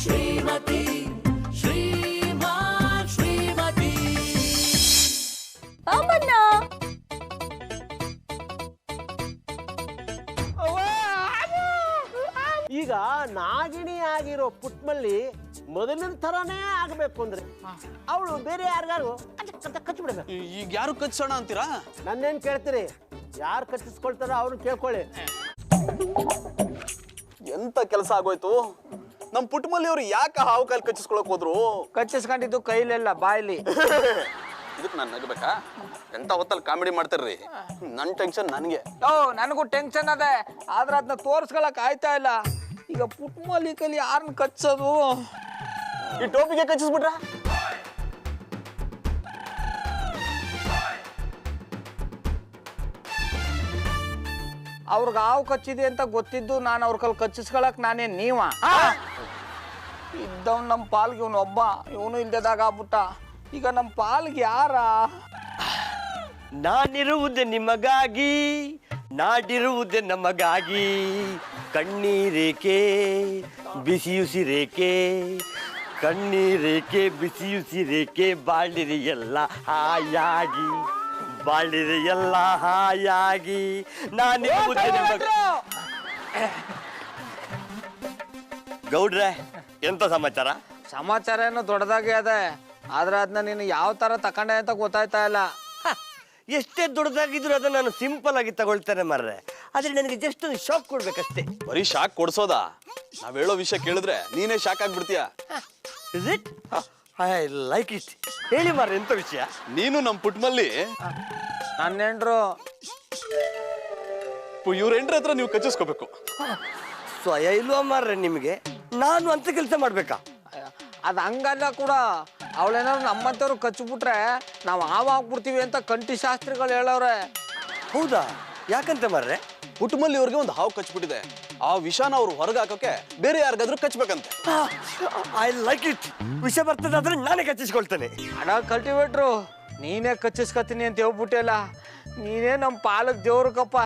ಶ್ರೀಮತಿ ಶ್ರೀಮತಿ ಅಮ್ಮಣ್ಣ ಈಗ ನಾಗಿಣಿ ಆಗಿರೋ ಪುಟ್ಮಲ್ಲಿ ಮೊದಲಿನ ಥರನೇ ಆಗಬೇಕು ಅಂದ್ರೆ ಅವಳು ಬೇರೆ ಯಾರಿಗಾರು ಕಚ್ಚಿಬಿಡ್ಬೇಕು. ಈಗ ಯಾರು ಕಚ್ಚೋಣ ಅಂತೀರಾ? ನನ್ನೇನು ಕೇಳ್ತೀರಿ? ಯಾರು ಕಚ್ಚಿಸ್ಕೊಳ್ತಾರೋ ಅವ್ರನ್ನ ಕೇಳ್ಕೊಳ್ಳಿ. ಎಂತ ಕೆಲಸ ಆಗೋಯ್ತು? ನಮ್ ಪುಟ್ಟಮಲ್ಲಿ ಅವ್ರು ಯಾಕೆ ಹಾವು ಕಾಲು ಕಚ್ಚಿಸ್ಕೊಳಕ್ ಹೋದ್ರು? ಕಚ್ಚಿಸ್ಕೊಂಡಿದ್ದು ಕೈಲೆಲ್ಲ ಬಾಯ್ಲಿ. ಇದಕ್ಕೆ ನಾನು ನಗಬೇಕಾ? ಎಂತ ಹೊತ್ತಲ್ಲಿ ಕಾಮಿಡಿ ಮಾಡ್ತಾರ್ರಿ. ನನ್ ಟೆನ್ಷನ್ ನನಗೆ. ನನಗೂ ಟೆನ್ಷನ್ ಅದೇ, ಆದ್ರೆ ಅದನ್ನ ತೋರ್ಸ್ಕೊಳಕ್ ಆಯ್ತಾ ಇಲ್ಲ. ಈಗ ಪುಟ್ಟಮಲ್ಲಿ ಕೈಲಿ ಯಾರನ್ನ ಕಚ್ಚೋದು? ಈ ಟೋಪಿಗೆ ಕಚ್ಚಿಸ್ಬಿಟ್ರ? ಅವ್ರಿಗೆ ಹಾವು ಕಚ್ಚಿದೆ ಅಂತ ಗೊತ್ತಿದ್ದು ನಾನು ಅವ್ರ ಕೈಲಿ ಕಚ್ಚಿಸ್ಕೊಳಕ್ ನಾನೇನ್ ನೀವ ಇದ್ದವ್ ನಮ್ಮ ಪಾಲ್ಗೆ ಇವನು ಒಬ್ಬ, ಇವನು ಇಲ್ದದಾಗ ಆಗ್ಬಿಟ್ಟ. ಈಗ ನಮ್ಮ ಪಾಲ್ಗೆ ಯಾರ? ನಾನಿರುವುದೇ ನಿಮಗಾಗಿ, ನಾಡಿರುವುದೇ ನಮಗಾಗಿ, ಕಣ್ಣೀರೇಕೆ ಬಿಸಿಯುಸಿರೇಕೆ, ಕಣ್ಣೀರೇಕೆ ಬಿಸಿಯುಸಿರೇಕೆ, ಬಾಳಿರಿ ಎಲ್ಲ ಹಾಯಾಗಿ, ಬಾಳಿರಿ ಎಲ್ಲ ಹಾಯಾಗಿ, ನಾನಿರುವುದೇ ನಿಮಗಾಗಿ. ಗೌಡ್ರೆ, ಎಂತ ಸಮಾಚಾರ? ಸಮಾಚಾರ ಏನೋ ದೊಡ್ಡದಾಗೆ ಅದೇ, ಆದ್ರೆ ಅದನ್ನ ನೀನು ಯಾವ ತರ ತಕೊಂಡೆ ಅಂತ ಗೊತ್ತಾಯ್ತಾ ಇಲ್ಲ. ಎಷ್ಟೇ ದೊಡ್ಡದಾಗಿದ್ರು ಅದನ್ನ ನಾನು ಸಿಂಪಲ್ ಆಗಿ ತಗೊಳ್ತೇನೆ ಮಾರ್ರೆ. ಆದ್ರೆ ನನಗೆ ಜಸ್ಟ್ ಒಂದು ಶಾಕ್ ಕೊಡ್ಬೇಕಷ್ಟೇ. ಬರೀ ಶಾಕ್ ಕೊಡ್ಸೋದಾ? ನಾವ್ ಹೇಳೋ ವಿಷಯ ಕೇಳಿದ್ರೆ ನೀನೇ shock ಆಗ್ಬಿಡ್ತೀಯ. Is it? I like it. ಹೇಳಿ ಮಾರ್ರೆ, ಎಂತ ವಿಷಯ? ನೀನು ನಮ್ ಪುಟ್ಟಮಲ್ಲಿ ನನ್ನ ಹೆಂಡ್ರು ಇವ್ರ ಹೆಂಡ್ರ ಹತ್ರ ನೀವು ಕಚ್ಚಿಸ್ಕೋಬೇಕು. ಸ್ವಯ ಇಲ್ವಾ ಮಾರ್ರೆ ನಿಮಗೆ? ನಾನು ಅಂತ ಕೆಲಸ ಮಾಡ್ಬೇಕಾ? ಅದು ಹಂಗಲ್ಲ ಕೂಡ. ಅವಳೇನಾದ್ರು ನಮ್ಮಂತವ್ರು ಕಚ್ಚಿಬಿಟ್ರೆ ನಾವು ಹಾವಾಗ್ಬಿಡ್ತೀವಿ ಅಂತ ಕಂಠಿ ಶಾಸ್ತ್ರಿಗಳು ಹೇಳವ್ರೆ. ಹೌದಾ? ಯಾಕಂತ ಮಾರ್ರೆ? ಪುಟ್ಟಮಲ್ಲಿ ಅವ್ರಿಗೆ ಒಂದು ಹಾವು ಕಚ್ಬಿಟ್ಟಿದೆ. ಆ ವಿಷಾನ ಅವ್ರು ಹೊರಗೆ ಹಾಕೋಕೆ ಬೇರೆ ಯಾರಿಗಾದ್ರೂ ಕಚ್ಬೇಕಂತೆ. I like it. ವಿಷ ಬರ್ತದಾದ್ರೆ ನಾನೇ ಕಚ್ಚಿಸ್ಕೊಳ್ತೇನೆ. ಅಡ ಕಲ್ಟಿವೇಟ್ರು, ನೀನೇ ಕಚ್ಚಿಸ್ಕೊತೀನಿ ಅಂತ ಹೇಳ್ಬಿಟ್ಟಿಲ್ಲ. ನೀನೇ ನಮ್ಮ ಪಾಲಕ್ ದೇವ್ರಕ್ಕಪ್ಪ.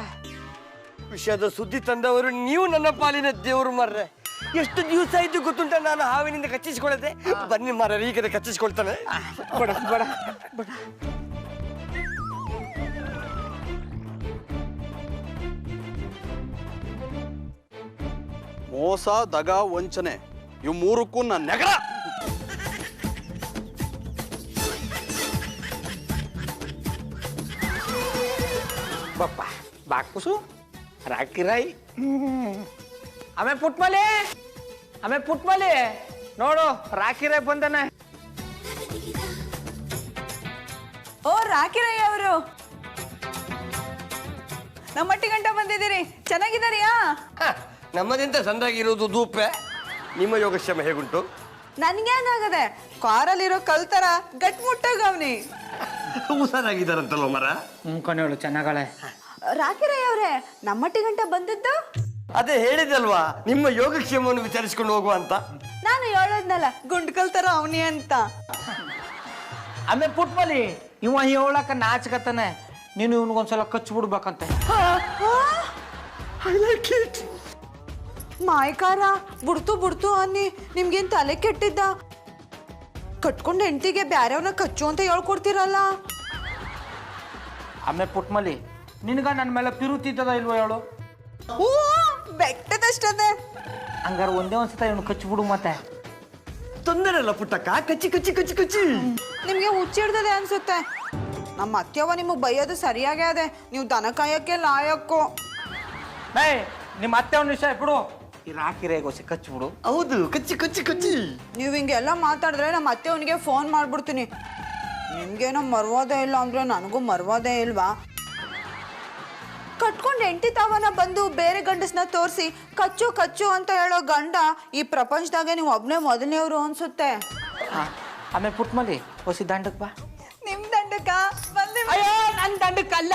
ವಿಷಯದ ಸುದ್ದಿ ತಂದವರು ನೀವು ನನ್ನ ಪಾಲಿನ ದೇವರು ಮಾರ್ರೆ. ಎಷ್ಟು ದಿವಸ ಆಯ್ತು ಗೊತ್ತುಂಟ ನಾನು ಹಾವಿನಿಂದ ಕಚ್ಚಿಸ್ಕೊಳ್ಳದೆ. ಬನ್ನಿ ಮಾರ್ರೆ, ಈಗದೆ ಕಚ್ಚಿಸ್ಕೊಳ್ತಾನೆ. ಬಡ ಬಡ ಬಡ. ಮೋಸ, ದಗ, ವಂಚನೆ ಇವು ಮೂರಕ್ಕೂ ನನ್ನ ನೆಗರ. ಬಪ್ಪ ಬಾಕುಸು ರಾಕಿರಾಯಿ. ಆಮೇಲೆ ಪುಟ್ಮಲಿ ನೋಡು, ರಾಕಿರಾಯ್ ಬಂದಾನೆ. ಓ ರಾಕಿರಯ್ಯ ಅವರು, ನಮ್ಮಟ್ಟಿ ಗಂಟ ಬಂದಿದ್ದೀರಿ, ಚೆನ್ನಾಗಿದ್ದಾರಿಯಾ? ನಮ್ಮದೆಂತ ಸಂದಾಗಿರೋದು ಧೂಪೆ. ನಿಮ್ಮ ಯೋಗಕ್ಷೇಮ ಹೇಗುಂಟು? ನನ್ಗೇನಾಗದೆ, ಕಾರಲ್ಲಿರೋ ಕಲ್ತರ ಗಟ್ಮುಟ್ಟಾಗವ್ನಿ. ಹುಷಾರಾಗಿದ್ದಾರಂತಲ್ವ ಮರ? ಕಣೇಳು ಚೆನ್ನಾಗಳೆ. ರಾಕಿರಯ್ಯ ಅವ್ರೆ, ನಮ್ಮಟ್ಟಿ ಗಂಟ ಬಂದದ್ದು? ಅದೇ ಹೇಳಿದಲ್ವಾ, ನಿಮ್ಮ ಯೋಗಕ್ಷೇಮವನ್ನು ವಿಚಾರಿಸಿಕೊಂಡು ಹೋಗುವ ಅಂತ. ನಾನು ಹೇಳೋದ್ನಲ್ಲ, ಗುಂಡ್ ಕಲ್ತರ ಅವನಿ ಅಂತ. ಆಮೇಲೆ ಪುಟ್ಮಲಿ ಇವ ಹೇಳಕ ನಾಚ್ಕತ್ತಾನೆ. ನೀನು ಇವನಿಗೊಂದ್ಸಲ ಕಚ್ಚಿಬಿಡ್ಬೇಕಂತೆ. ಮಾಯ್ಕಾರ ಬಿಡ್ತು ಅನ್ನಿ, ನಿಮ್ಗೇನ್ ತಲೆ ಕೆಟ್ಟಿದ್ದ? ಕಟ್ಕೊಂಡು ಹೆಂಡತಿಗೆ ಬ್ಯಾರೆವ್ನ ಕಚ್ಚು ಅಂತ ಹೇಳ್ಕೊಡ್ತೀರಲ್ಲ. ಆಮೇಲೆ ಪುಟ್ಮಲಿ, ನಿನ್ಗ ನನ್ನ ಮೇಲೆ ಪಿರುತಿದ್ದದ ಇಲ್ವೋ ಹೇಳು? ಹೂ, ಬೆಟ್ಟದಷ್ಟದೆ. ಹಂಗಾರ ಒಂದೇ ಒಂದ್ಸತ ಇವನು ಕಚ್ಚಿಬಿಡು. ಮತ್ತೆ ತೊಂದರೆ ಅಲ್ಲ ಪುಟ್ಟಕ್ಕ, ಕಚ್ಚಿ ಕಚ್ಚಿ ಕಚ್ಚಿ ಕಚ್ಚಿ. ನಿಮ್ಗೆ ಹುಚ್ಚಿಡ್ದದೆ ಅನ್ಸುತ್ತೆ. ನಮ್ಮ ಅತ್ಯವ ನಿಮಗೆ ಬೈಯೋದು ಸರಿಯಾಗೇ ಅದೆ, ನೀವು ದನ ಕಾಯಕ್ಕೆ ಲಾಯಕ್ಕು. ನಿಮ್ಮ ಅತ್ತೆ ಒಂದು ವಿಷಯ ಬಿಡು, ಈ ರಾಕಿರೇಗೋಸಿ ಕಚ್ಚಿಬಿಡು. ಹೌದು, ಕಚ್ಚಿ ಕಚ್ಚಿ ಕಚ್ಚಿ. ನೀವು ಹಿಂಗೆಲ್ಲ ಮಾತಾಡಿದ್ರೆ ನಮ್ಮ ಅತ್ತೆವನಿಗೆ ಫೋನ್ ಮಾಡ್ಬಿಡ್ತೀನಿ. ನಿಮ್ಗೇನೋ ಮರ್ವಾದೆ ಇಲ್ಲ ಅಂದ್ರೆ ನನಗೂ ಮರ್ವಾದೆ ಇಲ್ವಾ? ಕಟ್ಕೊಂಡು ಹೆಂಡತಿ ತಾವನ ಬಂದು ಬೇರೆ ಗಂಡಸ್ನ ತೋರಿಸಿ ಕಚ್ಚು ಕಚ್ಚು ಅಂತ ಹೇಳೋ ಗಂಡ ಈ ಪ್ರಪಂಚದಾಗೆ ನೀವು ಒಬ್ನೇ ಮೊದಲನೇವ್ರು ಅನ್ಸುತ್ತೆ. ಆಮೇಲೆ ಪುಟ್ಮಲಿ ಹೊಸಿ ದಂಡಕ್ ಬಾ. ನಿಮ್ ದಂಡಕ್ಕ ಬಂದೆ? ಅಯ್ಯೋ, ನನ್ ದಂಡಕ್ಕಲ್ಲ,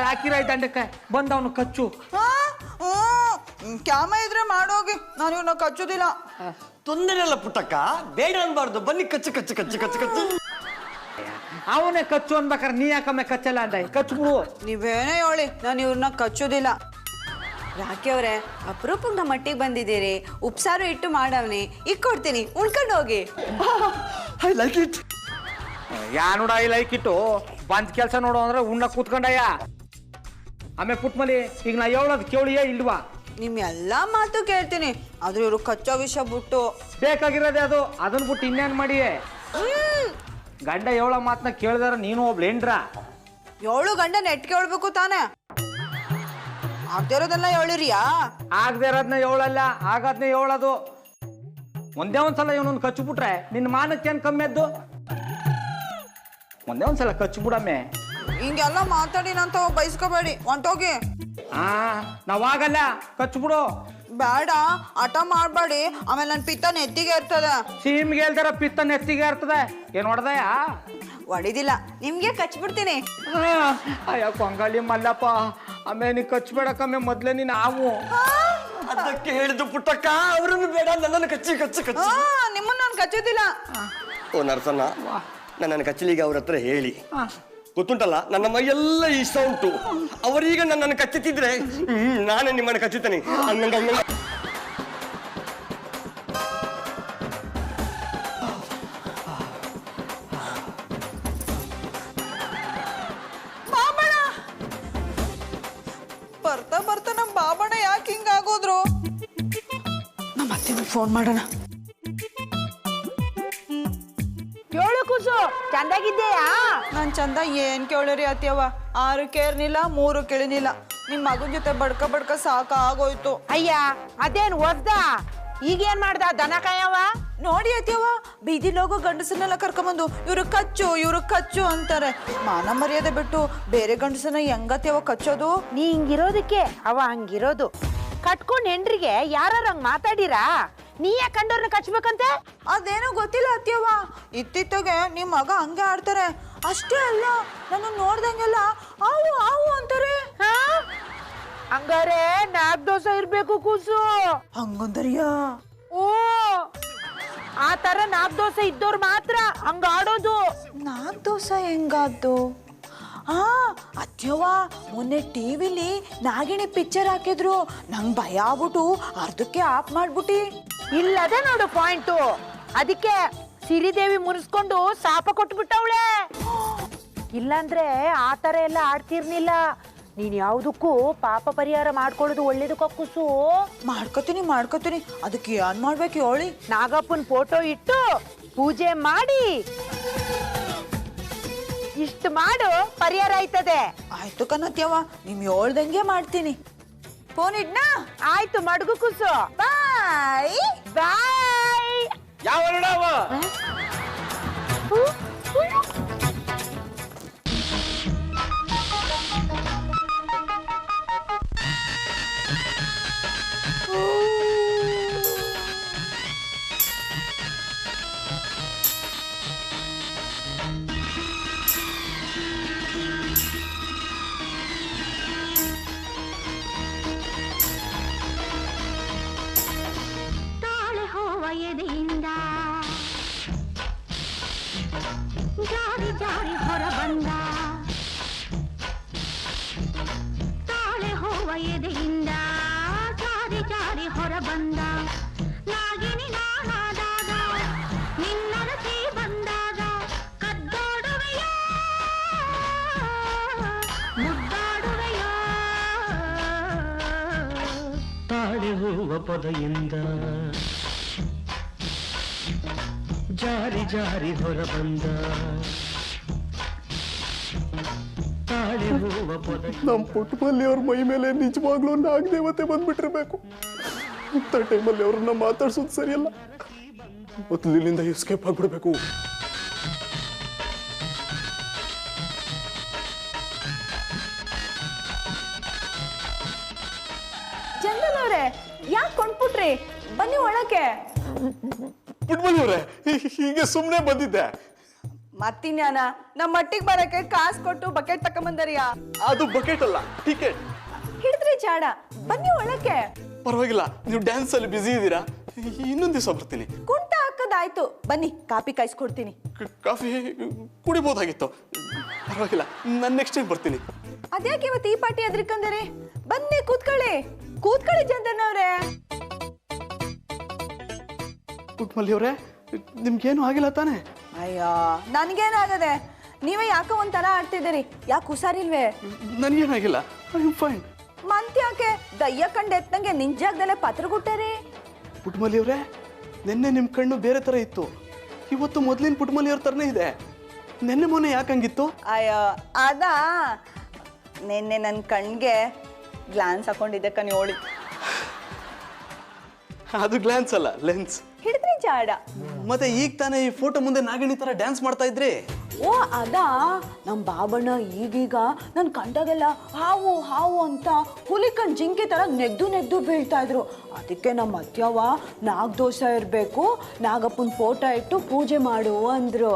ರಾಕಿರಾಯ್ ದಂಡಕ್ಕೆ ಬಂದವನು ಕಚ್ಚು. ಕ್ಯಾಮ ಇದ್ರೆ ಮಾಡೋಗಿ, ನಾನು ಇವನ್ನ ಕಚ್ಚುದಿಲ್ಲ. ತೊಂದರೆ ಅಲ್ಲ ಪುಟ್ಟಕ್ಕ, ಬೇಡ ಅನ್ಬಾರ್ದು. ಬನ್ನಿ ಕಚ್ಚು ಕಚ್ಚು ಕಚ್ಚು ಕಚ್ಚು ಕಚ್ಚು. ಅವನೇ ಕಚ್ಚು ಅನ್ಬೇಕಾರೆ ನೀ ಯಾಕಮ್ಮೆ ಕಚ್ಚಲ್ಲ ಅಂದ? ಕಚ್ಬಿಡು. ನೀವೇನೇ ಹೇಳಿ, ನಾನು ಇವ್ರನ್ನ ಕಚ್ಚುದಿಲ್ಲ. ರಾಕಿ ಅವರೇ ಅಪರೂಪಕ್ಕೆ ನಮ್ಮ ಮಟ್ಟಿಗೆ ಬಂದಿದ್ದೀರಿ ಉಪ್ಸಾರು ಇಟ್ಟು ಮಾಡವ್ನಿ ಈಗ ಕೊಡ್ತೀನಿ ಉಣ್ಕೊಂಡು ಹೋಗಿ. I like it. ಯಾ ನೋಡ ಈ ಲೈಕ್ ಇಟ್ಟು ಬಂದ್ ಕೆಲಸ ನೋಡು ಅಂದ್ರೆ ಉಣ್ಣ ಕೂತ್ಕೊಂಡಯ್ಯ. ಆಮೇಲೆ ಪುಟ್ಮಲಿ ಈಗ ನಾ ಹೇಳೋದು ಕೇಳಿಯೇ ಇಲ್ವಾ? ನಿಮ್ ಎಲ್ಲಾ ಮಾತು ಕೇಳ್ತೀನಿ ಆದ್ರೆ ಇವ್ರು ಕಚ್ಚೋ ವಿಷಯ ಬಿಟ್ಟು ಬೇಕಾಗಿರೋದೇ ಅದು, ಅದನ್ನ ಬಿಟ್ಟು ಇನ್ನೇನ್ ಮಾಡಿ? ಗಂಡ ಹೇಳೋ ಮಾತನ್ನ ಕೇಳಿದಾರ ನೀನು ಒಬ್ಳೇನ್ರ? 7 ಗಂಟೆ ನೆಟ್ಗೆ ಹೇಳ್ಬೇಕು ತಾನೆ, ಆಗ್ದೇ ಇರೋದೆಲ್ಲ ಹೇಳಿರಿಯಾ? ಆಗದೆ ಇರೋದ್ನ ಹೇಳಲ್ಲ, ಆಗಾದ್ನೇ ಹೇಳೋದು. ಒಂದೇ ಒಂದ್ಸಲ ಇವನೊಂದು ಕಚ್ಚು ಬಿಟ್ರೆ ನಿನ್ನ ಮಾನಕ್ಕೆ ಏನ್ ಕಮ್ಮಿ ಅದ್ದು? ಒಂದೇ ಒಂದ್ಸಲ ಕಚ್ಚು ಬಿಡಮ್ಮೆ. ಹಿಂಗೆಲ್ಲ ಮಾತಾಡಿ ನಂತ ಬೈಸ್ಕೋಬೇಡಿ, ಹೊಂಟೋಗಿ. ನಾವಾಗಲ್ಲ, ಕಚ್ಚು ಬಿಡು. ಬೇಡ, ಹಠ ಮಾಡ್ಬೇಡಿ, ಆಮೇಲೆ ನನ್ನ ಪಿತ್ತ ನೆತ್ತಿಗೆ ಇರ್ತದೆ. ಸೀಮ್ಗೆ ಹೇಳ್ತಾರ ಪಿತ್ತ ನೆತ್ತಿಗೆ ಇರ್ತದೆ. ಏನ್ ಹೊಡೆದಯ್ಯ? ಹೊಡಿದಿಲ್ಲ, ನಿಮ್ಗೆ ಕಚ್ಬಿಡ್ತೀನಿ. ಅಯ್ಯ ಕೊಂಗಾಳಿ ಮಲ್ಲಪ್ಪ, ಆಮೇಲೆ ನೀ ಕಚ್ಬೇಡಕ್ಕಮ್ಮೆ ಮೊದ್ಲೇ ನೀನು ಹಾವು. ಅದಕ್ಕೆ ಹೇಳಿದ್ದು ಪುಟ್ಟಕ್ಕ, ಅವ್ರನ್ನು ಬೇಡ, ನನ್ನನ್ನು ಕಚ್ಚಿ ಕಚ್ಚಿ ಕಚ್ಚಿ. ನಿಮ್ಮನ್ನ ನಾನು ಕಚ್ಚೋದಿಲ್ಲ. ಓ ನರಸನ್ನ, ನನ್ನನ್ನು ಕಚ್ಚಲಿಗೆ ಅವ್ರ ಹತ್ರ ಹೇಳಿ. ಗೊತ್ತುಂಟಲ್ಲ, ನನ್ನ ಮೈಯೆಲ್ಲ ಇಷ್ಟ ಉಂಟು. ಅವರೀಗ ನನ್ನನ್ನು ಕಚ್ಚುತ್ತಿದ್ರೆ ನಾನೇ ನಿಮ್ಮನ್ನು ಕಚ್ಚುತ್ತೇನೆ. ಹಂಗಂಗ ಬರ್ತಾ ಬರ್ತಾ ನಮ್ಮ ಬಾಬಣ್ಣ ಯಾಕೆ ಹಿಂಗಾಗೋದ್ರು? ನಮ್ಮ ಅತ್ತೆಗೆ ಫೋನ್ ಮಾಡೋಣ. ಹೇಳು ಕೂಸು, ಚಂದಾಗಿದ್ದೇಯಾ? ನಾನ್ ಚಂದ ಏನ್ ಕೇಳಿರಿ ಅತ್ಯವ್ವ, 6 ಕೇರ್ನಿಲ್ಲ 3 ಕೇಳಿನಿಲ್ಲ. ನಿಮ್ ಮಗನ್ ಜೊತೆ ಬಡ್ಕ ಸಾಕಾಗೋಯ್ತು. ಅಯ್ಯ ಅದೇನ್ ಒದ್ದ? ಈಗೇನ್ ಮಾಡ್ದ ದನ ಕಾಯವ? ನೋಡಿ ಅತ್ಯವ್ವ, ಬೀದಿಲ್ ಹೋಗೋ ಗಂಡಸನ್ನೆಲ್ಲ ಕರ್ಕೊಂಬಂದು ಇವ್ರು ಕಚ್ಚು ಅಂತಾರೆ. ಮಾನ ಮರ್ಯಾದೆ ಬಿಟ್ಟು ಬೇರೆ ಗಂಡಸನ್ನ ಹೆಂಗತ್ಯವ ಕಚ್ಚೋದು? ನೀ ಹಿಂಗಿರೋದಕ್ಕೆ ಅವ ಹಂಗಿರೋದು. ಕಟ್ಕೊಂಡ್ ಹೆಂಡ್ರಿಗೆ ಯಾರು ಹಂಗ್ ಮಾತಾಡಿರಾ? ನೀ ಯಾಕೆ ಕಂಡವ್ರನ್ನ ಕಚ್ಬೇಕಂತೆ? ಅದೇನೋ ಗೊತ್ತಿಲ್ಲ ಅತ್ಯವ್ವ, ಇತ್ತಿತ್ತಗೆ ನಿಮ್ ಮಗ ಹಂಗೆ ಆಡ್ತಾರೆ. ಅಷ್ಟೇ ಅಲ್ಲ, ನನ್ನ ನೋಡ್ದಂಗೆಲ್ಲ ಆವು ಅಂತಾರೆ. ಹಂಗಾರೆ ನಾಕ್ ದೋಸೆ ಇರ್ಬೇಕು ಕೂಸು. ಹಂಗಂದರಿಯಾ? ಓ, ಆ ತರ ನಾಕ್ ದೋಸೆ ಇದ್ದವ್ರು ಮಾತ್ರ ಹಂಗ ಆಡೋದು. 4 ದೋಸೆ ಹೆಂಗಾದ್ದು? ಅತ್ಯವ್ವ, ಮೊನ್ನೆ ಟಿವಿಲಿ ನಾಗಿಣಿ ಪಿಕ್ಚರ್ ಹಾಕಿದ್ರು. ನಂಗೆ ಭಯ ಆಗ್ಬಿಟ್ಟು ಅರ್ಧಕ್ಕೆ ಆಫ್ ಮಾಡ್ಬಿಟ್ಟಿ. ಇಲ್ಲದೆ ನೋಡು ಪಾಯಿಂಟು. ಅದಕ್ಕೆ ಸಿರಿದೇವಿ ಮುರಿಸ್ಕೊಂಡು ಶಾಪ ಕೊಟ್ಬಿಟ್ಟವಳೆ. ಇಲ್ಲಾಂದ್ರೆ ಆ ತರ ಎಲ್ಲ ಆಡ್ತಿರ್ನಿಲ್ಲ. ನೀನ್ ಯಾವ್ದಕ್ಕೂ ಪಾಪ ಪರಿಹಾರ ಮಾಡ್ಕೊಳ್ಳೋದು ಒಳ್ಳೇದು ಕಕ್ಕುಸು. ಮಾಡ್ಕೋತೀನಿ. ಅದಕ್ಕೆ ಏನ್ ಮಾಡ್ಬೇಕು ಹೇಳಿ? ನಾಗಪ್ಪನ ಫೋಟೋ ಇಟ್ಟು ಪೂಜೆ ಮಾಡಿ ಇಷ್ಟು ಮಾಡು, ಪರಿಹಾರ ಆಯ್ತದೆ. ಆಯ್ತು ಕಣತ್ಯವ್ವ, ನಿಮ್ ಹೇಳ್ದಂಗೆ ಮಾಡ್ತೀನಿ. ಫೋನ್ ಇಡ್ನಾ? ಆಯ್ತು, ಮಡ್ಗು ಕೂಸು. ಬಾಯ್. ಯಾವ ಎದೆಯಿಂದ ಜಾರಿ ಹೊರ ಬಂದ, ತಾಳೆ ಹೋವ ಎದೆಯಿಂದ ಜಾರಿ ಹೊರ ಬಂದ. ನಾಗಿನಿ ನಾನಾದಾಗ, ನಿನ್ನರಸಿ ಬಂದಾಗ, ಕದ್ದೋಡುವೆಯೋ ಮುದ್ದಾಡುವೆಯೋ. ತಾಳೆ ಹೋವ ಪೊದೆಯಿಂದ ಜಾರಿ ಹೊರ ಬಂದ, ತಾಳೆ ಹೋವ ಪೊದೆ. ನಮ್ಮ ಪುಟ್ಟಮಲ್ಲಿ ಅವ್ರ ಮೈ ಮೇಲೆ ನಿಜವಾಗ್ಲೂ ನಾಗದೇವತೆ ಬಂದ್ಬಿಟ್ಟಿರ್ಬೇಕು. ಇಂಥ ಟೈಮಲ್ಲಿ ಅವ್ರನ್ನ ಮಾತಾಡ್ಸೋದು ಸರಿಯಲ್ಲ. ಮೊದಲು ಇಲ್ಲಿಂದ ಎಸ್ಕೇಪ್ ಆಗ್ಬಿಡ್ಬೇಕು. ಜಂಗಲ್ ಅವ್ರೆ, ಯಾಕೆ ಕೊಂಡ್ಬಿಟ್ರಿ? ಬನ್ನಿ ಒಳಕ್ಕೆ. ಪುಟ್ಟಮಲ್ಲಿ ಅವ್ರೆ, ಹೀಗೆ ಸುಮ್ಮನೆ ಬಂದಿದ್ದೆ. ಮತ್ತಿನ್ಯಾನ ನಮ್ಮ ಮಟ್ಟಿಗೆ ಬರಕ್ಕೆ ಕಾಸು ಕೊಟ್ಟು ಬಕೆಟ್ ತಕೊಂಬಂದರಿಯಾ? ಅದು ಬಕೆಟ್ ಅಲ್ಲ, ಟಿಕೆಟ್. ಹಿಡಿದ್ರಿ ಚಾಡ, ಬನ್ನಿ ಒಳಕ್ಕೆ. ಪರವಾಗಿಲ್ಲ, ನೀವು ಡ್ಯಾನ್ಸ್ ಅಲ್ಲಿ ಬಿಸಿ ಇದ್ದೀರಾ, ಇನ್ನೊಂದು ದಿವಸ ಬರ್ತೀನಿ. ಕುಂಟ ಹಾಕೋದಾಯ್ತು, ಬನ್ನಿ ಕಾಫಿ ಕಾಯಿಸ್ಕೊಡ್ತೀನಿ. ಕಾಫಿ ಕುಡಿಬೋದಾಗಿತ್ತು. ಪರವಾಗಿಲ್ಲ, ನಾನು ನೆಕ್ಸ್ಟ್ ಟೈಮ್ ಬರ್ತೀನಿ. ಅದ್ಯಾಕೆ ಇವತ್ತು ಈ ಪಾರ್ಟಿ ಎದ್ರಿಕಂದಿರಿ? ಬನ್ನಿ ಕೂತ್ಕೊಳ್ಳಿ. ಕೂತ್ಕೊಳ್ಳಿ ಚಂದನವ್ರೆ. ಪುಟ್ಮಲ್ಲಿ ಅವರೇ ನಿಮ್ಗೇನು ಆಗಿಲ್ಲ ತಾನೆ? ಅಯ್ಯೋ ನನ್ಗೇನಾಗದೆ, ನೀವೇ ಯಾಕೋ ಒಂಥರ ಆಡ್ತಿದ್ದೀರಿ. ಯಾಕೆ ಹುಷಾರಿಲ್ವೇ? ನನಗೇನಾಗಿಲ್ಲ, ಐ ಆಮ್ ಫೈನ್. ಮಂತ್ ಯಾಕೆ ದಯ್ಯ ಕಂಡು ಎತ್ತಂಗೆ ನಿಂಜಾಗ್ದಲ್ಲೇ ಪತ್ರ ಕೊಟ್ಟರಿ? ಪುಟ್ಮಲ್ಲಿ ಅವರೇ ನಿನ್ನೆ ನಿಮ್ಮ ಕಣ್ಣು ಬೇರೆ ಥರ ಇತ್ತು, ಇವತ್ತು ಮೊದಲಿನ ಪುಟ್ಮಲ್ಲಿ ಅವ್ರ ಥರನೇ ಇದೆ. ನಿನ್ನೆ ಮೊನ್ನೆ ಯಾಕಂಗಿತ್ತು? ಅಯ್ಯೋ ಅದಾ, ನಿನ್ನೆ ನನ್ನ ಕಣ್ಗೆ ಗ್ಲಾನ್ಸ್ ಹಾಕೊಂಡಿದ್ದೆ ಕನಿಯೋಳಿ. ಅದು ಗ್ಲಾನ್ಸ್ ಅಲ್ಲ, ಲೆನ್ಸ್. ಹಿಡಿದ್ರಿ ಜಾಡ. ಮತ್ತೆ ಈಗ ತಾನೇ ಈ ಫೋಟೋ ಮುಂದೆ ನಾಗಿಣಿ ಥರ ಡ್ಯಾನ್ಸ್ ಮಾಡ್ತಾ ಇದ್ರಿ. ಓ ಅದಾ, ನಮ್ಮ ಬಾಬಣ್ಣ ಈಗೀಗ ನನ್ನ ಕಂಡಾಗೆಲ್ಲ ಹಾವು ಹಾವು ಅಂತ ಹುಲಿ ಕಣ್ ಜಿಂಕೆ ಥರ ನೆಗ್ದು ಬೀಳ್ತಾ ಇದ್ರು. ಅದಕ್ಕೆ ನಮ್ಮ ಅತ್ಯವ ನಾಗದೋಷ ಇರಬೇಕು, ನಾಗಪ್ಪನ ಫೋಟೋ ಇಟ್ಟು ಪೂಜೆ ಮಾಡು ಅಂದರು.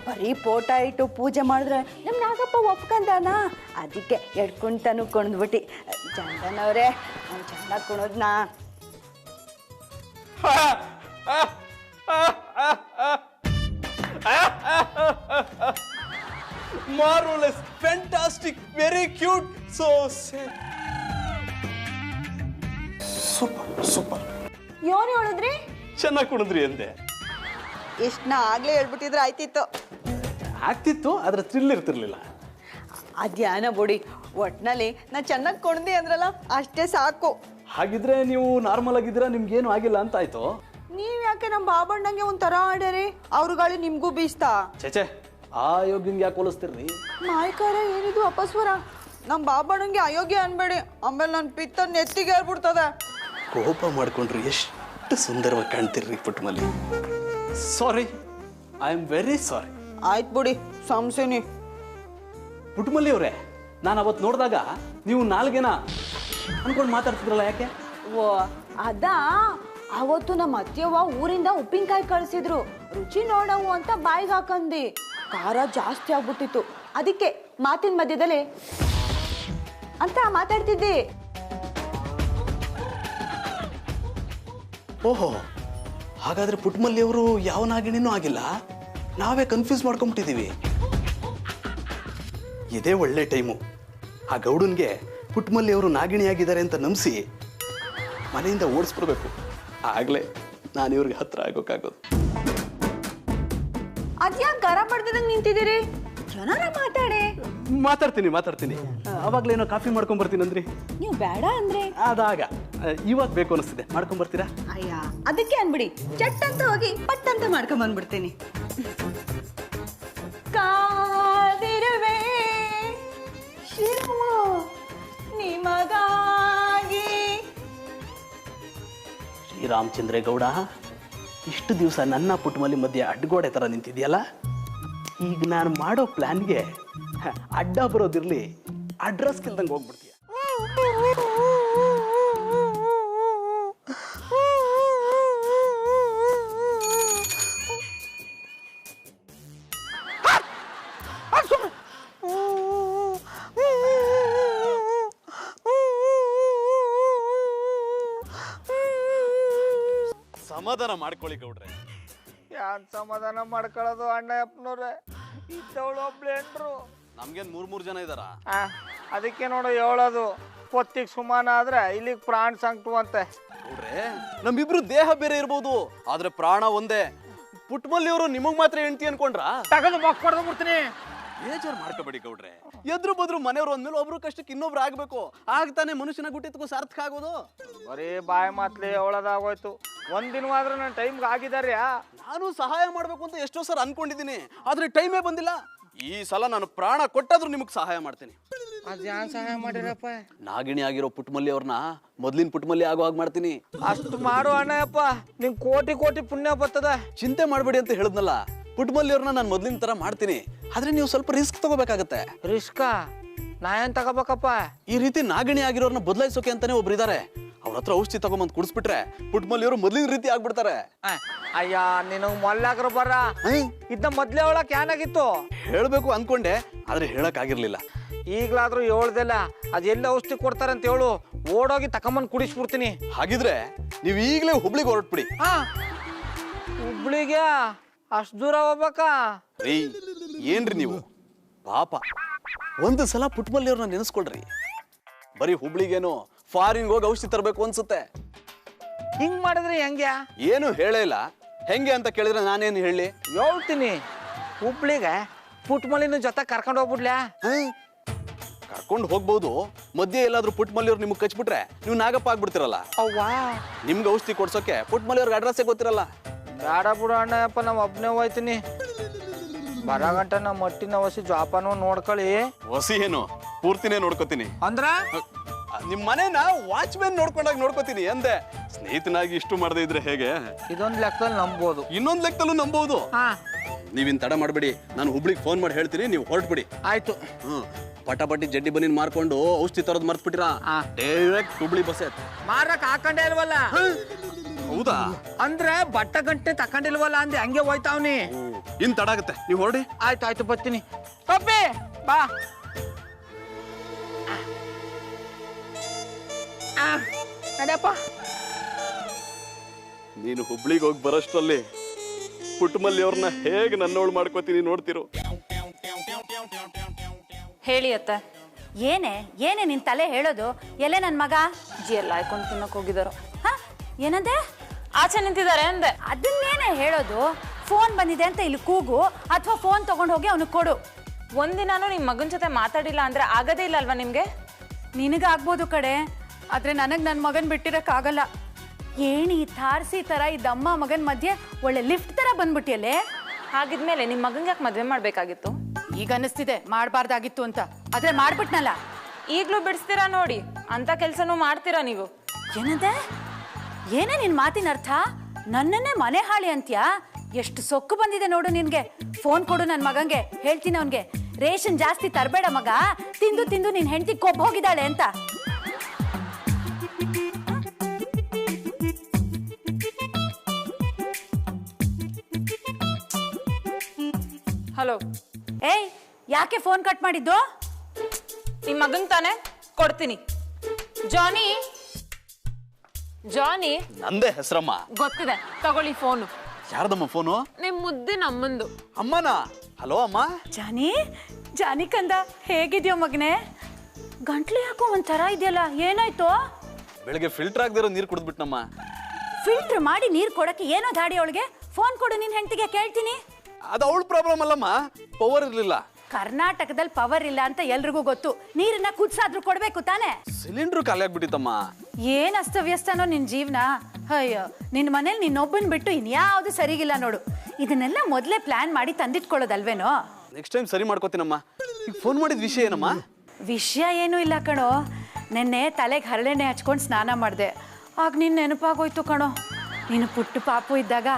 ಬರೀ ಫೋಟೋ ಇಟ್ಟು ಪೂಜೆ ಮಾಡಿದ್ರೆ ನಮ್ಮ ನಾಗಪ್ಪ ಒಪ್ಕೊಂಡಾನ. ಅದಕ್ಕೆ ಎಡ್ಕೊಂತಾನು ಕುಣಿದ್ಬಿಟ್ಟು ಚಂದನವ್ರೆ ನಾವು ಚೆನ್ನಾಗಿ ಕುಣಿದ್ನಾ? Marvelous, fantastic, very cute, so sad. Super ಯೋನ್ ಹೇಳಿದ್ರಿ? ಚೆನ್ನಾಗಿ ಕುಣಿದ್ರಿ ಅಂದೆ. ಇಷ್ಟನ್ನ ಆಗ್ಲೇ ಹೇಳ್ಬಿಟ್ಟಿದ್ರೆ ಆಯ್ತಿತ್ತು. ಆಗ್ತಿತ್ತು, ಆದ್ರೆ ಥ್ರಿಲ್ ಇರ್ತಿರ್ಲಿಲ್ಲ. ಅದ್ಯಾನ ಬುಡಿ, ಒಟ್ನಲ್ಲಿ ನಾ ಚೆನ್ನಾಗಿ ಕುಣ್ದಿ ಅಂದ್ರಲ್ಲ ಅಷ್ಟೇ ಸಾಕು. ಹಾಗಿದ್ರೆ ನೀವು ನಾರ್ಮಲ್ ಆಗಿದ್ದೀರಾ, ನಿಮ್ಗೇನು ಆಗಿಲ್ಲ ಅಂತ ಆಯ್ತು. ನೀವ್ ಯಾಕೆ ನಮ್ಮ ಬಾಬಣ್ಣಂಗೆ ಒಂಥರ ಆಡ್ಯಾರಿ? ಅವ್ರ ಗಾಳಿ ನಿಮ್ಗೂ ಬೀಸ್ತಾ? ಚೇಚೆ, ಆ ಯೋಗ್ಯಂಗೆ ಯಾಕೆ ಹೋಲಿಸ್ತಿರ್ರಿ? ಮಾಯ್ಕಾರ ಏನಿದು ಅಪಸ್ವರ? ನಮ್ಮ ಬಾಬಣ್ಣಂಗೆ ಅಯೋಗ್ಯ ಅನ್ಬೇಡಿ, ಆಮೇಲೆ ನನ್ನ ಪಿತ್ತ ನೆತ್ತಿಗೆ ಏರ್ಬಿಡ್ತದೆ. ಕೋಪ ಮಾಡ್ಕೊಂಡ್ರಿ ಎಷ್ಟು ಸುಂದರವಾಗಿ ಕಾಣ್ತಿರ್ರಿ ಪುಟ್ಮಲ್ಲಿ. ಸಾರಿ, ಐ ಆಮ್ ವೆರಿ ಸಾರಿ. ಆಯ್ತು ಬಿಡಿ, ಸಂಸೇನಿ. ಪುಟ್ಮಲ್ಲಿ ಅವರೇ, ನಾನು ಅವತ್ತು ನೋಡಿದಾಗ ನೀವು ನಾಲ್ಗೆನ ಅನ್ಕೊಂಡು ಮಾತಾಡ್ತಿದ್ರಲ್ಲ, ಯಾಕೆ? ಓ ಅದಾ, ಅವತ್ತು ನಮ್ಮ ಅತ್ತೆಯವ್ವ ಊರಿಂದ ಉಪ್ಪಿನಕಾಯಿ ಕಳಿಸಿದ್ರು, ರುಚಿ ನೋಡವು ಅಂತ ಬಾಯಿಗೆ ಹಾಕಂದಿ. ಖಾರ ಜಾಸ್ತಿ ಆಗ್ಬಿಟ್ಟಿತ್ತು, ಅದಕ್ಕೆ ಮಾತಿನ ಮಧ್ಯದಲ್ಲಿ ಅಂತ ಮಾತಾಡ್ತಿದ್ದಿ. ಓಹೋ, ಹಾಗಾದ್ರೆ ಪುಟ್ಮಲ್ಲಿ ಅವರು ಯಾವ ನಾಗಿಣಿನೂ ಆಗಿಲ್ಲ, ನಾವೇ ಕನ್ಫ್ಯೂಸ್ ಮಾಡ್ಕೊಂಬಿಟ್ಟಿದೀವಿ. ಇದೇ ಒಳ್ಳೆ ಟೈಮು ಆ ಗೌಡನ್ಗೆ ಪುಟ್ಮಲ್ಲಿ ಅವರು ನಾಗಿಣಿಯಾಗಿದ್ದಾರೆ ಅಂತ ನಂಬಿಸಿ ಮನೆಯಿಂದ ಓಡಿಸ್ಬಿಡ್ಬೇಕು. ಆಗ್ಲೇ ನಾನು ಇವ್ರಿಗೆ ಹತ್ರ ಆಗೋಕ್ಕಾಗೋದು. ಅದ್ಯಾಕೆ ಗರ ಬಡ್ದಿದಂಗೆ ನಿಂತಿದ್ದೀರಿ? ಚೆನ್ನಾರ ಮಾತಾಡ್ತೀನಿ. ಅವಾಗ್ಲೇನೋ ಕಾಫಿ ಮಾಡ್ಕೊಂಡ್ ಬರ್ತೀನಂದ್ರಿ. ನೀವು ಬೇಡ ಅಂದ್ರೆ ಅದಾಗ ಇವಾಗ ಬೇಕು ಅನಿಸ್ತಿದೆ, ಮಾಡ್ಕೊಂಡ್ ಬರ್ತೀರಾ? ಅಯ್ಯ ಅದಕ್ಕೆ ಅನ್ಬಿಡಿ, ಚಟ್ ಅಂತ ಹೋಗಿ ಪಟ್ ಅಂತ ಮಾಡ್ಕೊಂಡ್ ಬಂದ್ಬಿಡ್ತೀನಿ. ಕಾದಿರುವೆ ಶಿವ ನಿಮಗಾಗಿ. ಶ್ರೀರಾಮಚಂದ್ರೇಗೌಡ, ಇಷ್ಟು ದಿವಸ ನನ್ನ ಪುಟ್ಮಲ್ಲಿ ಮಧ್ಯೆ ಅಡ್ಗೋಡೆ ಥರ ನಿಂತಿದೆಯಲ್ಲ, ಈಗ ನಾನು ಮಾಡೋ ಪ್ಲ್ಯಾನ್ಗೆ ಅಡ್ಡ ಬರೋದಿರಲಿ, ಅಡ್ರೆಸ್ ಕೆಲ್ದಂಗೆ ಹೋಗ್ಬಿಡ್ತೀಯ. ಸಮಾಧಾನ ಮಾಡ್ಕೊಳ್ಳಿ ಗೌಡ್ರೆ. ಯಾನ್ ಸಮಾಧಾನ ಮಾಡ್ಕೊಳ್ಳೋದು ಅಣ್ಣಪ್ಪನವ್ರೆ, ಇದ್ದವಳು ಒಬ್ಳೇನ್ರು. ನಮ್ಗೇನ್ ಮೂರ್ ಜನ ಇದಾರ? ಅದಕ್ಕೆ ನೋಡು ಹೇಳೋದು, ಪೊತ್ತಿಗೆ ಸುಮಾನ ಆದ್ರೆ ಇಲ್ಲಿಗೆ ಪ್ರಾಣ ಸಂಕಟುವಂತೆ. ಗೌಡ್ರೆ, ನಮ್ಮಿಬ್ರು ದೇಹ ಬೇರೆ ಇರ್ಬೋದು, ಆದ್ರೆ ಪ್ರಾಣ ಒಂದೇ. ಪುಟ್ಮಲ್ಲಿ ಅವರು ನಿಮಗ್ ಮಾತ್ರ ಹೆಂಡ್ತಿ ಅನ್ಕೊಂಡ್ರ? ತಗೊಂಡು ಮಕ್ಕಳು ಬಿಡ್ತೀನಿ. ಬೇಜಾರು ಮಾಡ್ಕೋಬೇಡಿ ಗೌಡ್ರೆ, ಎದ್ರು ಬದ್ರು ಮನೆಯವ್ರು ಅಂದ್ಮೇಲೆ ಒಬ್ರು ಕಷ್ಟಕ್ಕೆ ಇನ್ನೊಬ್ರು ಆಗ್ಬೇಕು, ಆಗ್ತಾನೆ ಮನುಷ್ಯನ ಗುಟ್ಟಿತ್ಕೋ ಸಾರ್ಥಕ ಆಗೋದು. ಬರೀ ಬಾಯಿ ಮಾತ್ಲಿ ಅವಳದಾಗೋಯ್ತು. ಒಂದಿನವಾದ್ರೂ ನನ್ನ ಟೈಮ್ಗೆ ಆಗಿದಾರ್ಯಾ? ನಾನು ಸಹಾಯ ಮಾಡ್ಬೇಕು ಅಂತ ಎಷ್ಟೋ ಸಲ ಅನ್ಕೊಂಡಿದ್ದೀನಿ, ಆದ್ರೆ ಟೈಮೇ ಬಂದಿಲ್ಲ. ಈ ಸಲ ನಾನು ಪ್ರಾಣ ಕೊಟ್ಟಾದ್ರೂ ನಿಮಗ್ ಸಹಾಯ ಮಾಡ್ತೀನಿ. ಅದ್ಯಾನ್ ಸಹಾಯ ಮಾಡಿರಪ್ಪ? ನಾಗಿಣಿ ಆಗಿರೋ ಪುಟ್ಮಲ್ಲಿ ಅವ್ರನ್ನ ಮೊದ್ಲಿನ ಪುಟ್ಮಲ್ಲಿ ಆಗೋ ಹಾಗೆ ಮಾಡ್ತೀನಿ. ಅಷ್ಟು ಮಾಡು ಅಣ್ಣಪ್ಪ, ನಿಂಗೆ ಕೋಟಿ ಕೋಟಿ ಪುಣ್ಯ ಬರ್ತದ. ಚಿಂತೆ ಮಾಡ್ಬೇಡಿ ಅಂತ ಹೇಳಿದ್ನಲ್ಲ, ಪುಟ್ಮಲ್ಲಿ ಅವ್ರನ್ನ ನಾನು ಮೊದ್ಲಿನ ತರ ಮಾಡ್ತೀನಿ, ಆದ್ರೆ ನೀವು ಸ್ವಲ್ಪ ರಿಸ್ಕ್ ತಗೋಬೇಕಾಗತ್ತೆ. ರಿಸ್ಕಾ? ನಾ ಏನ್ ತಗೋಬೇಕಪ್ಪ? ಈ ರೀತಿ ನಾಗಿಣಿ ಆಗಿರೋರ್ನ ಬದಲಾಯಿಸೋಕೆ ಅಂತಾನೆ ಒಬ್ರು ಇದಾರೆ. ಅವ್ರ ಹತ್ರ ಔಷಧಿ ತಗೊಂಬಂದ್ ಕುಡಿಸ್ಬಿಟ್ರೆ ಪುಟ್ಮಲ್ಲಿ ಅವರು ಮೊದ್ಲಿನ ರೀತಿ ಆಗ್ಬಿಡ್ತಾರೆ. ಅಯ್ಯ ನಿನಗ್ ಮೊಲ್ಲಾಗ್ರ ಬರ, ಇದನ್ನ ಮೊದ್ಲೇ ಹೇಳಕ್ ಏನಾಗಿತ್ತು? ಹೇಳ್ಬೇಕು ಅನ್ಕೊಂಡೆ, ಆದ್ರೆ ಹೇಳಕ್ ಆಗಿರ್ಲಿಲ್ಲ. ಈಗ್ಲಾದ್ರೂ ಹೇಳ್ದಲ್ಲ, ಅದ್ ಎಲ್ಲ ಔಷಧಿ ಕೊಡ್ತಾರಂತ ಹೇಳು, ಓಡೋಗಿ ತಕೊಂಬಂದ್ ಕುಡಿಸ್ಬಿಡ್ತೀನಿ. ಹಾಗಿದ್ರೆ ನೀವ್ ಈಗಲೇ ಹುಬ್ಳಿಗೆ ಹೊರಟ್ಬಿಡಿ. ಹುಬ್ಳಿಗೆ ಅಷ್ಟ್ ದೂರ ಹೋಗ್ಬೇಕಾ? ರೀ ಏನ್ರಿ ನೀವು, ಪಾಪ ಒಂದು ಸಲ ಪುಟ್ಮಲ್ಲಿ ಅವ್ರನ್ನ ನೆನೆಸ್ಕೊಳ್ರಿ. ಬರೀ ಹುಬ್ಳಿಗೇನು ಫಾರಿನ್ ಹೋಗಿ ಔಷಧಿ ತರಬೇಕು ಅನ್ಸುತ್ತೆ. ಹಿಂಗ್ ಮಾಡಿದ್ರೆ ಹೆಂಗ್ಯಾ? ಏನು ಹೇಳೇ ಇಲ್ಲ. ಹೆಂಗೆ ಅಂತ ಕೇಳಿದ್ರೆ ನಾನೇನು ಹೇಳಿ? ಹೇಳ್ತೀನಿ. ಹುಬ್ಳಿಗೆ ಪುಟ್ಮಲಿನ ಜೊತೆ ಕರ್ಕೊಂಡು ಹೋಗ್ಬಿಡ್ಲ್ಯಾ? ಕರ್ಕೊಂಡು ಹೋಗ್ಬೋದು. ಮಧ್ಯೆ ಎಲ್ಲಾದ್ರೂ ಪುಟ್ಮಲ್ಲಿಯವ್ರು ನಿಮ್ಗೆ ಕಚ್ಬಿಟ್ರೆ ನೀವು ನಾಗಪ್ಪ ಆಗ್ಬಿಡ್ತಿರಲ್ಲ. ಅವ್ವಾ, ನಿಮ್ಗೆ ಔಷಧಿ ಕೊಡ್ಸೋಕೆ ಪುಟ್ಮಲ್ಲಿಯವ್ರಿಗೆ ಅಡ್ರೆಸ್ಸೇ ಗೊತ್ತಿರಲ್ಲ. ಬೇಡ ಬಿಡು ಅಣ್ಣಪ್ಪ, ನಾವು ಒಬ್ಬನೇ ಹೋಯ್ತೀನಿ. ಬರಗಂಟ ನಮ್ಮ ಮಟ್ಟಿನ ಹೊಸಿ ಜೋಪಾನ ನೋಡ್ಕೊಳ್ಳಿ. ಹೊಸಿ ಏನು, ಪೂರ್ತಿನೇ ನೋಡ್ಕೋತೀನಿ. ಅಂದ್ರ ನಿಮ್ ಮನೇನ ವಾಚ್ಮ್ಯಾನ್ ನೋಡ್ಕೋತೀನಿ ಅಂದೆ. ಸ್ನೇಹಿತನಾಗಿ ಇಷ್ಟು ಮಾಡದೇ ಇದ್ರೆ ಹೇಗೆ? ಇದೊಂದು ಲೆಕ್ಕದಲ್ಲಿ ನಂಬೋದು, ಇನ್ನೊಂದ್ ಲೆಕ್ಕದಲ್ಲೂ ನಂಬಹುದು. ನೀವಿನ್ ತಡ ಮಾಡ್ಬೇಡಿ, ನಾನು ಹುಬ್ಳಿಗೆ ಫೋನ್ ಮಾಡಿ ಹೇಳ್ತೀನಿ, ನೀವು ಹೊರಟ್ಬಿಡಿ. ಆಯ್ತು. ಪಟಾಪಟಿ ಜಡ್ಡಿ ಬನ್ನಿ ಮಾಡ್ಕೊಂಡು ಔಷಧಿ ತರೋದ್ ಮರ್ತ್ಬಿಟ್ಟಿರಾ? ಡೈರೆಕ್ಟ್ ಹುಬ್ಳಿ ಬಸ್ ಮಾರಕ್ ಹಾಕೊಂಡೇ ಇಲ್ವಲ್ಲ? ಹೌದಾ? ಅಂದ್ರೆ ಬಟ್ಟ ಗಂಟೆ ತಕೊಂಡಿಲ್ವಲ್ಲ ಅಂದೆ, ಹಂಗೆ ಹೋಯ್ತಾವ್ನಿ. ಇನ್ ತಡ ಆಗುತ್ತೆ, ನೀವು ಹೊರಡಿ. ಆಯ್ತು ಬರ್ತೀನಿ. ಪಪ್ಪಿ ಬಾ. ನಡಿಯಪ್ಪ. ನೀನು ಹುಬ್ಳಿಗೆ ಹೋಗಿ ಬರೋಷ್ಟರಲ್ಲಿ ಪುಟ್ಟಮಲ್ಲಿ ಅವ್ರನ್ನ ಹೇಗೆ ನನ್ನೋಳು ಮಾಡ್ಕೋತೀನಿ ನೋಡ್ತಿರು. ಹೇಳಿ ಅತ್ತೆ. ಏನೇ ನಿನ್ ತಲೆ ಹೇಳೋದು? ಎಲ್ಲೇ ನನ್ ಮಗ? ಎಲ್ಲ ಹಾಕೊಂಡು ತಿನ್ನಕ್ ಹೋಗಿದಾರು. ಹ ಏನಂದೆ? ಆಚೆ ನಿಂತಿದ್ದಾರೆ ಅಂದೆ. ಅದನ್ನೇನೆ ಹೇಳೋದು? ಫೋನ್ ಬಂದಿದೆ ಅಂತ ಇಲ್ಲಿ ಕೂಗು, ಅಥವಾ ಫೋನ್ ತಗೊಂಡು ಹೋಗಿ ಅವನಿಗೆ ಕೊಡು. ಒಂದಿನಾನು ನಿಮ್ ಮಗನ ಜೊತೆ ಮಾತಾಡಿಲ್ಲ ಅಂದ್ರೆ ಆಗದೇ ಇಲ್ಲ ಅಲ್ವಾ ನಿಮ್ಗೆ? ನಿನಗಾಗ್ಬೋದು ಕಡೆ, ಆದ್ರೆ ನನಗ್ ನನ್ ಮಗನ್ ಬಿಟ್ಟಿರಕ್ಕಾಗಲ್ಲ. ಏಣಿ ತಾರ್ಸಿ ತರ ಇದ್ದಮ್ಮ ಮಗನ್ ಮಧ್ಯೆ ಒಳ್ಳೆ ಲಿಫ್ಟ್ ತರ ಬಂದ್ಬಿಟ್ಟಿಯಲ್ಲೇ. ಹಾಗಿದ್ಮೇಲೆ ನಿಮ್ ಮಗಂಗೆ ಯಾಕೆ ಮದ್ವೆ ಮಾಡ್ಬೇಕಾಗಿತ್ತು? ಈಗ ಅನಿಸ್ತಿದೆ ಮಾಡ್ಬಾರ್ದಾಗಿತ್ತು ಅಂತ, ಆದ್ರೆ ಮಾಡ್ಬಿಟ್ನಲ್ಲ. ಈಗ್ಲೂ ಬಿಡಿಸ್ತೀರಾ ನೋಡಿ, ಅಂತ ಕೆಲ್ಸನೂ ಮಾಡ್ತೀರಾ ನೀವು. ಏನಂದೆ? ಏನೇ ನಿನ್ ಮಾತಿನ ಅರ್ಥ? ನನ್ನನ್ನೇ ಮನೆ ಹಾಳಿ ಅಂತ್ಯಾ? ಎಷ್ಟು ಸೊಕ್ಕು ಬಂದಿದೆ ನೋಡು ನಿನ್ಗೆ. ಫೋನ್ ಕೊಡು ನನ್ ಮಗಂಗೆ, ಹೇಳ್ತೀನಿ ಅವನ್ಗೆ, ರೇಷನ್ ಜಾಸ್ತಿ ತರಬೇಡ ಮಗ, ತಿಂದು ತಿಂದು ನಿನ್ ಹೆಂಡತಿ ಕೊಬ್ಬ ಹೋಗಿದ್ದಾಳೆ ಅಂತ. ಹಲೋ. ಏಯ್, ಯಾಕೆ ಫೋನ್ ಕಟ್ ಮಾಡಿದ್ದು? ನಿಮ್ ಮಗನ್ ತಾನೆ, ಕೊಡ್ತೀನಿ. ಜಾನಿ ನಂದೇ ಹೆಸರಮ್ಮ. ಗೊತ್ತಿದೆ, ತಗೊಳ್ಳಿ ಫೋನು. ಯಾರ್ದಮ್ಮ ಫೋನು? ನಿಮ್ ಮುದ್ದಿನ ಅಮ್ಮಂದು. ಅಮ್ಮನ? ಹಲೋ ಅಮ್ಮ. ಜಾನಿ ಕಂದ, ಹೇಗಿದ್ಯೋ ಮಗನೇ? ಗಂಟ್ಲು ಯಾಕೋ ಒಂಥರ ಇದೆಯಲ್ಲ, ಏನಾಯ್ತು? ಬೆಳಗ್ಗೆ ಫಿಲ್ಟರ್ ಆಗದಿರೋ ನೀರು ಕುಡಿದ್ಬಿಟ್ನಮ್ಮ. ಫಿಲ್ಟರ್ ಮಾಡಿ ನೀರ್ ಕೊಡಕ್ಕೆ ಏನೋ ದಾಡಿ ಅವಳಿಗೆ? ಫೋನ್ ಕೊಡು ನಿನ್ ಹೆಂಡತಿಗೆ, ಕೇಳ್ತೀನಿ. ಅದು ಅವಳ ಪ್ರಾಬ್ಲಮ್ ಅಲ್ಲಮ್ಮ, ಪವರ್ ಇರ್ಲಿಲ್ಲ. ಕರ್ನಾಟಕದಲ್ಲಿ ಪವರ್ ಇಲ್ಲ ಅಂತ ಎಲ್ರಿಗೂ ಗೊತ್ತು. ನೀರನ್ನ ಕುದ್ಸಾದ್ರೂ ಕೊಡ್ಬೇಕು ತಾನೆ? ಸಿಲಿಂಡರ್ ಖಾಲಿ ಆಗ್ಬಿಟ್ಟಿತ್ತಮ್ಮ. ಏನ್ ಅಸ್ತವ್ಯಸ್ತನೋ ನಿನ್ ಜೀವನ. ಅಯ್ಯೋ, ನಿನ್ ಮನೇಲಿ ನಿನ್ನೊಬ್ಬನ್ ಬಿಟ್ಟು ಇನ್ಯಾವುದು ಸರಿಗಿಲ್ಲ ನೋಡು. ಇದನ್ನೆಲ್ಲ ಮೊದ್ಲೇ ಪ್ಲಾನ್ ಮಾಡಿ ತಂದಿಟ್ಕೊಳ್ಳೋದಲ್ವೇನೋ? ನೆಕ್ಸ್ಟ್ ಟೈಮ್ ಸರಿ ಮಾಡ್ಕೋತೀನಮ್ಮ. ಈಗ ಫೋನ್ ಮಾಡಿದ ವಿಷಯ ಏನಮ್ಮ? ವಿಷಯ ಏನೂ ಇಲ್ಲ ಕಣೋ. ನೆನ್ನೆ ತಲೆಗೆ ಹರಳೆಣ್ಣೆ ಹಚ್ಕೊಂಡು ಸ್ನಾನ ಮಾಡಿದೆ, ಆಗ ನಿನ್ ನೆನಪಾಗೋಯ್ತು ಕಣೋ. ನೀನು ಪುಟ್ಟು ಪಾಪು ಇದ್ದಾಗ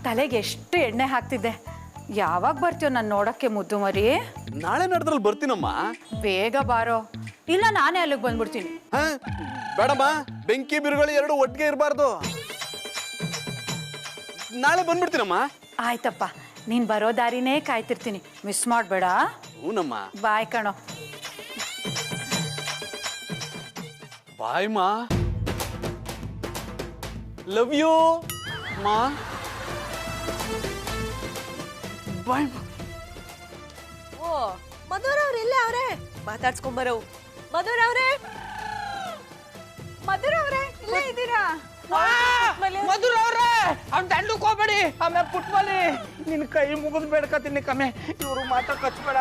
ತಲೆಗೆ ಎಷ್ಟು ಎಣ್ಣೆ ಹಾಕ್ತಿದ್ದೆ. ಯಾವಾಗ ಬರ್ತೀಯೋ ನಾನು ನೋಡಕ್ಕೆ ಮುದ್ದು ಮರಿ? ನಾಳೆ ನಡೆದ್ರಲ್ಲಿ ಬರ್ತೀನಮ್ಮ. ಬೇಗ ಬಾರೋ, ಇಲ್ಲ ನಾನೇ ಅಲ್ಲಿಗೆ ಬಂದ್ಬಿಡ್ತೀನಿ. ಬೇಡಮ್ಮ, ಬೆಂಕಿ ಬಿರುಗಳು ಎರಡು ಒಟ್ಟಿಗೆ ಇರಬಾರ್ದು. ನಾಳೆ ಬಂದ್ಬಿಡ್ತೀನಮ್ಮ. ಆಯ್ತಪ್ಪ, ನೀನ್ ಬರೋ ದಾರಿನೇ ಕಾಯ್ತಿರ್ತೀನಿ, ಮಿಸ್ ಮಾಡ್ಬೇಡ. ಹೂನಮ್ಮ. ಬಾಯ್ ಕಣೋ. ಬಾಯ್ ಮಾ. ಲವ್ ಯು ಮಾ. ಬಾಯ್ ಮಾ. ಓ, ಮಧುರ ಅವ್ರ ಇಲ್ಲೇ ಅವ್ರೆ, ಮಾತಾಡ್ಸ್ಕೊಂಬರೋ. ಮಧುರ ಅವ್ರೆ ಇಲ್ಲೇ ಇದ್ದೀರಾ? ಮಧುರ ಅವ್ರೆ, ಅವ್ನ್ ದಂಡಕ್ ಹೋಗ್ಬೇಡಿ. ಆಮೇಲೆ ಪುಟ್ಮಲಿ ನಿನ್ ಕೈ ಮುಗಿದ್ ಬೇಡ್ಕತೀನಿ ಕಮ್ಮೆ, ಇವ್ರು ಮಾತ್ರ ಕಚ್ಬೇಡ.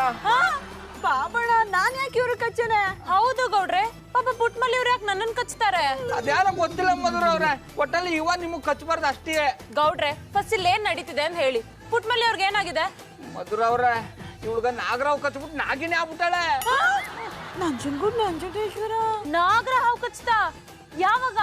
ಬಾಬಣ, ನಾನ್ ಯಾಕೆ ಇವ್ರು ಕಚ್ಚನೆ? ಹೌದು ಗೌಡ್ರೆ, ಪಾಪ ಪುಟ್ಮಲ್ಲಿ ಇವ್ರು ಯಾಕೆ ನನ್ನನ್ ಕಚ್ತಾರೆ? ಅದ್ಯಾರ ಗೊತ್ತಿಲ್ಲ ಮಧುರ ಅವ್ರೆ, ಒಟ್ಟಲ್ಲಿ ಇವ ನಿಮಗ್ ಕಚ್ಬಾರ್ದು ಅಷ್ಟೇ. ಗೌಡ್ರೆ, ಫಸ್ಟ್ ಇಲ್ಲಿ ಏನ್ ನಡೀತಿದೆ ಅಂತ ಹೇಳಿ. ಪುಟ್ಮಲ್ಲಿ ಅವ್ರಿಗೆ ಏನಾಗಿದೆ? ಮಧುರ ಅವ್ರೆ, ಇವ್ಳಗ ನಾಗರಾವ್ ಕಚ್ಬಿಟ್ಟು ನಾಗಿನೇ ಆಗ್ಬಿಟ್ಟಾಳೆ. ನಂಜುಂಡೇಶ್ವರ ನಾಗರ ಹಾವು ಕಚ್ತಾ? ಯಾವಾಗ?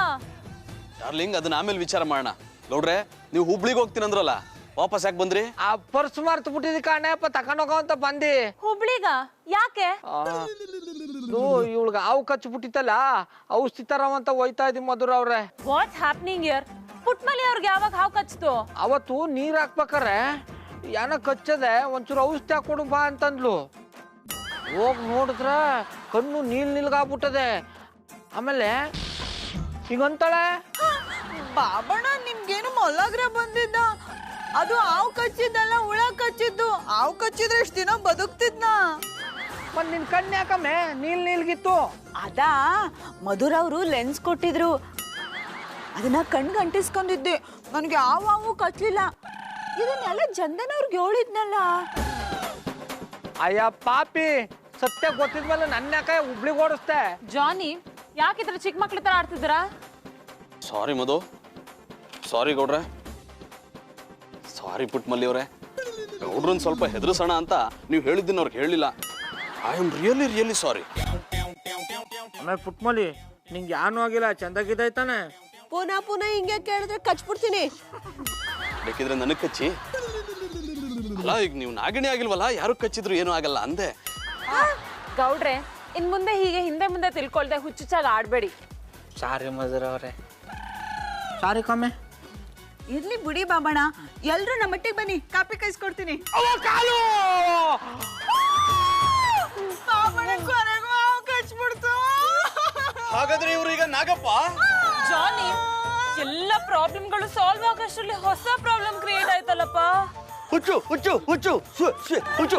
ಡಾರ್ಲಿಂಗ್, ಅದನ್ನ ಆಮೇಲೆ ವಿಚಾರ ಮಾಡೋಣ. ಗೌಡ್ರೆ, ನೀವು ಹುಬ್ಳಿಗೆ ಹೋಗ್ತೀನಂದ್ರಲ್ಲ, ವಾಪಸ್ ಯಾಕೆ ಬಂದ್ರಿ? ಆ ಪರ್ಸ್ ಮರ್ತು ಬಿಟ್ಟಿದ್ ಕಾಣಪ್ಪ, ತಕೊಂಡೋಗ ಅಂತ ಬಂದಿ. ಹುಬ್ಳಿಗ ಯಾಕೆ? ಇವಳ್ಗ ಹಾವು ಕಚ್ಬಿಟ್ಟಿತ್ತಲ್ಲ, ಔಷಧಿ ತರವಂತ ಹೋಯ್ತಾ ಇದಿ ಮಧುರ ಅವ್ರೆ. What's happening here? ಪುಟ್ಮಲ್ಲಿ ಅವ್ರಿಗೆ ಯಾವಾಗ ಹಾವು ಕಚ್ತು? ಅವತ್ತು ನೀರ್ ಹಾಕ್ಬೇಕಾರೆ ಏನ ಕಚ್ಚದೆ, ಒಂಚೂರು ಔಷಧಿ ಹಾಕೊಡು ಬಾ ಅಂತಂದ್ಲು. ಹೋಗ್ ನೋಡಿದ್ರ ಕಣ್ಣು ನೀಲ್ಗಾಗ್ಬಿಟ್ಟದೆ. ಆಮೇಲೆ ಹಿಂಗಂತಾಳೆ, ಬಾಬಣ್ಣ, ನಿಮ್ಗೇನು ಮೊಲಗ್ರ ಬಂದಿದ್ದ? ಅದು ಹಾವು ಕಚ್ಚಿದ್ದಲ್ಲ, ಹುಳ ಕಚ್ಚಿದ್ದು. ಹಾವು ಕಚ್ಚಿದ್ರೆ ಎಷ್ಟು ದಿನ ಬದುಕ್ತಿದ್ನ? ಮತ್ ನಿನ್ ಕಣ್ಣು ಯಾಕಮ್ಮೆ ನೀಲ್ಗಿತ್ತು? ಅದಾ ಮಧುರ್ ಅವರು ಲೆನ್ಸ್ ಕೊಟ್ಟಿದ್ರು, ಅದನ್ನ ಕಣ್ಗೆ ಅಂಟಿಸ್ಕೊಂಡಿದ್ದೆ. ನನ್ಗೆ ಯಾವಾಗೂ ಕಚ್ಲಿಲ್ಲ. ಇದನ್ನೆಲ್ಲ ಚಂದನವ್ರಿಗೆ ಹೇಳಿದ್ನಲ್ಲ. ಅಯ್ಯ ಪಾಪಿ, ಸತ್ಯ ಗೊತ್ತಿದ್ಮೇಲೆ ನನ್ನ ಯಾಕೆ ಹುಬ್ಳಿಗೆ ಓಡಿಸ್ತೆ? ಜಾನಿ ಯಾಕಿದ್ರ ಚಿಕ್ಕ ಮಕ್ಳ ತರ ಆಡ್ತಿದ್ದೀರಾ? ಸಾರಿ ಮಧು, ಸಾರಿ ಗೌಡ್ರೆ, ಸಾರಿ ಪುಟ್ಮಲ್ಲಿ ಅವರೇ. ಗೌಡ್ರನ್ ಸ್ವಲ್ಪ ಹೆದರ್ಸೋಣ ಅಂತ ನೀವು ಹೇಳಿದ್ದನ್ನ ಅವ್ರಿಗೆ ಹೇಳಿಲ್ಲ. I am really really sorry. ಆಮೇಲೆ ಪುಟ್ಮಲಿ ನಿಂಗೆ ಯಾನು ಆಗಿಲ್ಲ, ಚಂದಾಗಿದ್ದಾಯ್ತಾನೆ? ಪುನಃ ಪುನಃ ಹಿಂಗೆ ಕೇಳಿದ್ರೆ ಕಚ್ಬಿಡ್ತೀನಿ. ಬೇಕಿದ್ರೆ ನನಗೆ ಕಚ್ಚಿ. ಅಲ್ಲ ಈಗ ನೀವು ನಾಗಿಣಿ ಆಗಿಲ್ವಲ್ಲ, ಯಾರು ಕಚ್ಚಿದ್ರು ಏನೂ ಆಗಲ್ಲ ಅಂದೆ. ಗೌಡ್ರೆ, ಇನ್ ಮುಂದೆ ಹೀಗೆ ಹಿಂದೆ ಮುಂದೆ ತಿಳ್ಕೊಳ್ದೆ ಹುಚ್ಚುಚ್ಚಾಗಿ ಆಡ್ಬೇಡಿ. ಸಾರಿ ಮಧುರ ಅವರೇ, ಸಾರಿ ಕಮ್ಮೆ. ಇರ್ಲಿ ಬಿಡಿ ಬಾಬಣ್ಣ, ಎಲ್ರು ನಮ್ಮ ಮಟ್ಟಿಗೆ ಬನ್ನಿ, ಕಾಪಿ ಕಾಯಿಸ್ಕೊಡ್ತೀನಿ. ಹಾಗಾದ್ರೆ ಇವ್ರು ಈಗ ನಾಗಪ್ಪ? ಜಾನಿ, ಎಲ್ಲ ಪ್ರಾಬ್ಲಮ್ಗಳು ಸಾಲ್ವ್ ಆಗೋಷ್ಟ್ರಲ್ಲಿ ಹೊಸ ಪ್ರಾಬ್ಲಮ್ ಕ್ರಿಯೇಟ್ ಆಯ್ತಲ್ಲಪ್ಪ. ಹುಚ್ಚು ಹುಚ್ಚು ಹುಚ್ಚು ಹುಚ್ಚು ಹುಚ್ಚು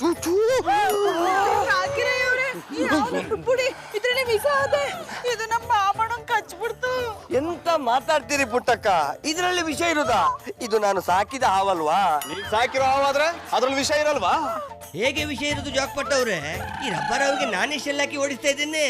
ಹುಚ್ಚು. ಇದ್ರಲ್ಲಿ ವಿಷ ಅದೆ, ಇದು ನಮ್ಮ ಬಾಬಣ್ಣಂಗ್ ಕಚ್ಬಿಡ್ತು. ಎಂತ ಮಾತಾಡ್ತೀರಿ ಪುಟ್ಟಕ್ಕ, ಇದರಲ್ಲಿ ವಿಷಯ ಇರುದಾ? ಇದು ನಾನು ಸಾಕಿದ ಹಾವಲ್ವಾ? ನೀವ್ ಸಾಕಿರೋ ಹಾವಾದ್ರೆ ಅದ್ರಲ್ಲಿ ವಿಷಯ ಇರಲ್ವಾ? ಹೇಗೆ ವಿಷಯ ಇರೋದು ಜಾಕ್ಪಟ್ ಅವ್ರೆ? ಈ ರಬ್ಬರ್ ಅವ್ರಿಗೆ ನಾನೇ ಶೆಲ್ ಹಾಕಿ ಓಡಿಸ್ತಾ ಇದ್ದೇನೆ.